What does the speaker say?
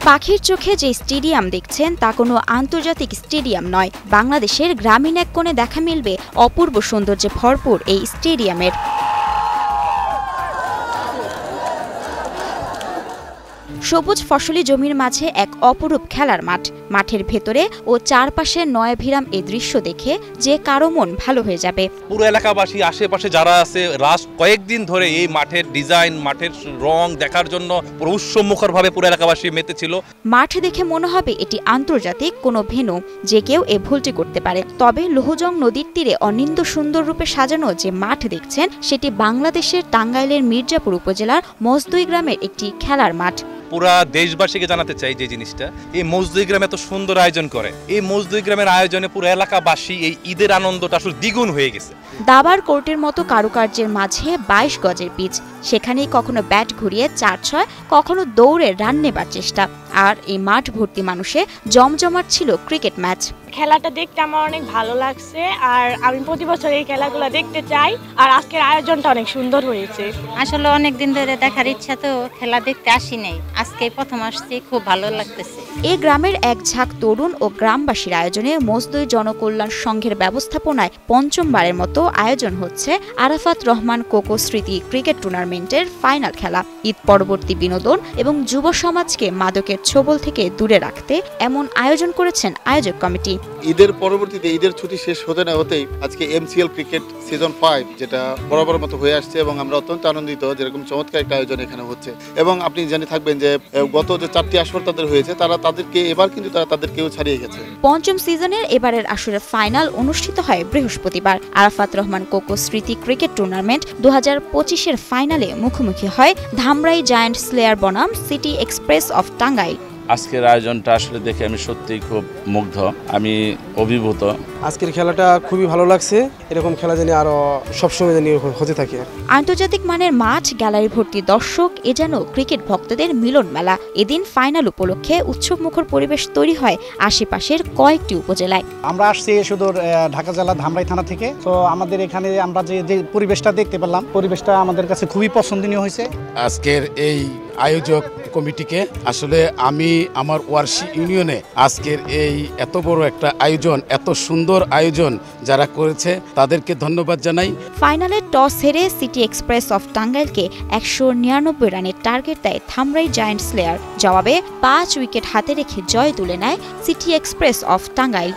পাখির চোখে যে স্টেডিয়াম দেখছেন তা কোনো আন্তর্জাতিক স্টেডিয়াম নয়। বাংলাদেশের গ্রামীণ এক কোণে দেখা মিলবে অপূর্ব সৌন্দর্যে ভরপুর এই স্টেডিয়ামের। সবুজ ফসলি জমির মাঝে এক অপরূপ খেলার মাঠ। মাঠের ভেতরে ও চারপাশে নয়াভিরাম এই দৃশ্য দেখে যে কারো মন ভালো হয়ে যাবে। পুরো এলাকাবাসী আশেপাশে যারা আছে লাস্ট কয়েকদিন ধরে এই মাঠের ডিজাইন, মাঠের রং দেখার জন্য পুরো উৎসবমুখরভাবে পুরো এলাকাবাসী মেতেছিল। মাঠ দেখে মনে হবে এটি আন্তর্জাতিক কোনো ভেন্যু, যে কেউ এ ভুলটি করতে পারে। তবে লোহজং নদীর তীরে অনিন্দ সুন্দর রূপে সাজানো যে মাঠ দেখছেন সেটি বাংলাদেশের টাঙ্গাইলের মির্জাপুর উপজেলার মজদুই গ্রামের একটি খেলার মাঠ। পুরা দেশবাসীকে জানাতে চাই যে জিনিসটা এই মজদুই গ্রামে এত সুন্দর আয়োজন করে, এই মজদুই গ্রামের আয়োজনে পুরো এলাকাবাসী এই ঈদের আনন্দটা আসলে দ্বিগুণ হয়ে গেছে। দাবার কোর্টের মতো কারুকার্যের মাঝে 22 গজের পিচ, সেখানেই কখনো ব্যাট ঘুরিয়ে 4-6, কখনো দৌড়ে রান নেবার চেষ্টা। আর এই মাঠ ভর্তি মানুষে জমজমাট ছিল ক্রিকেট ম্যাচ। খেলাটা দেখতে আমার অনেক ভালো লাগছে, আর আমি প্রতি বছর এই খেলাগুলো দেখতে চাই। আর আজকের আয়োজনটা অনেক সুন্দর হয়েছে। আসলে অনেক দিন ধরে দেখার ইচ্ছা, তো খেলা দেখতে আসি নাই, আজকে প্রথম আসছি, খুব ভালো লাগতেছে। এই গ্রামের এক ঝাঁক তরুণ ও গ্রামবাসীর আয়োজনে মজদুই জনকল্যাণ সংঘের ব্যবস্থাপনায় পঞ্চমবারের মতো আয়োজন হচ্ছে আরাফাত রহমান কোকো স্মৃতি ক্রিকেট টুর্নামেন্টের ফাইনাল খেলা। ঈদ পরবর্তী বিনোদন এবং যুব সমাজকে মাদকের ছোবল থেকে দূরে রাখতে এমন আয়োজন করেছেন আয়োজক কমিটি। ঈদের পরবর্তীতে ঈদের ছুটি শেষ হতে না হতেই আজকে MCL ক্রিকেট সিজন 5 যেটা বরাবর মতো হয়ে আসছে, এবং আমরা অত্যন্ত আনন্দিত যেরকম চমৎকার একটা আয়োজন এখানে হচ্ছে। এবং আপনি জানে থাকবেন যে গত যে 4টি আসর তাদের হয়েছে, তাদেরকে এবার কিন্তু তাদেরকেও ছাড়িয়ে গেছে। পঞ্চম সিজনের এবারের আসরের ফাইনাল অনুষ্ঠিত হয় বৃহস্পতিবার। আরাফাত রহমান কোকো স্মৃতি ক্রিকেট টুর্নামেন্ট 2025-এর ফাইনালে মুখোমুখি হয় ধামরাই জায়ান্ট স্লেয়ার বনাম সিটি এক্সপ্রেস অফ টাঙ্গাইল। আজকের আয়োজনটা আসলে দেখে আমি সত্যিই খুব মুগ্ধ, আমি অভিভূত। আজকের খেলাটা খুবই ভালো লাগছে, এরকম খেলা যেন আরো সবসময় যেন হতে থাকে। আন্তর্জাতিক মানের মাঠ, গ্যালারি ভর্তি দর্শক, এ যেন ক্রিকেট ভক্তদের মিলন মেলা। এদিন ফাইনাল উপলক্ষে উৎসবমুখর পরিবেশ তৈরি হয় আশেপাশের কয়েকটি উপজেলায়। আমরা আসছি সুদূর ঢাকা জেলা ধামরাই থানা থেকে, তো আমাদের এখানে আমরা যে পরিবেশটা দেখতে পেলাম, পরিবেশটা আমাদের কাছে খুবই পছন্দনীয় হয়েছে। আজকের এই আয়োজক কমিটিকে আসলে আমি আমার ওয়ার্শি ইউনিয়নে আজকের এই এত বড় একটা আয়োজন, এত সুন্দর আয়োজন যারা করেছে তাদেরকে ধন্যবাদ জানাই। ফাইনালে টস হেরে সিটি এক্সপ্রেস অফ টাঙ্গাইলকে 199 রানের টার্গেট দেয় ধামরাই জায়ান্ট স্লেয়ার। জবাবে 5 উইকেট হাতে রেখে জয় তুলে নেয় সিটি এক্সপ্রেস অফ টাঙ্গাইল।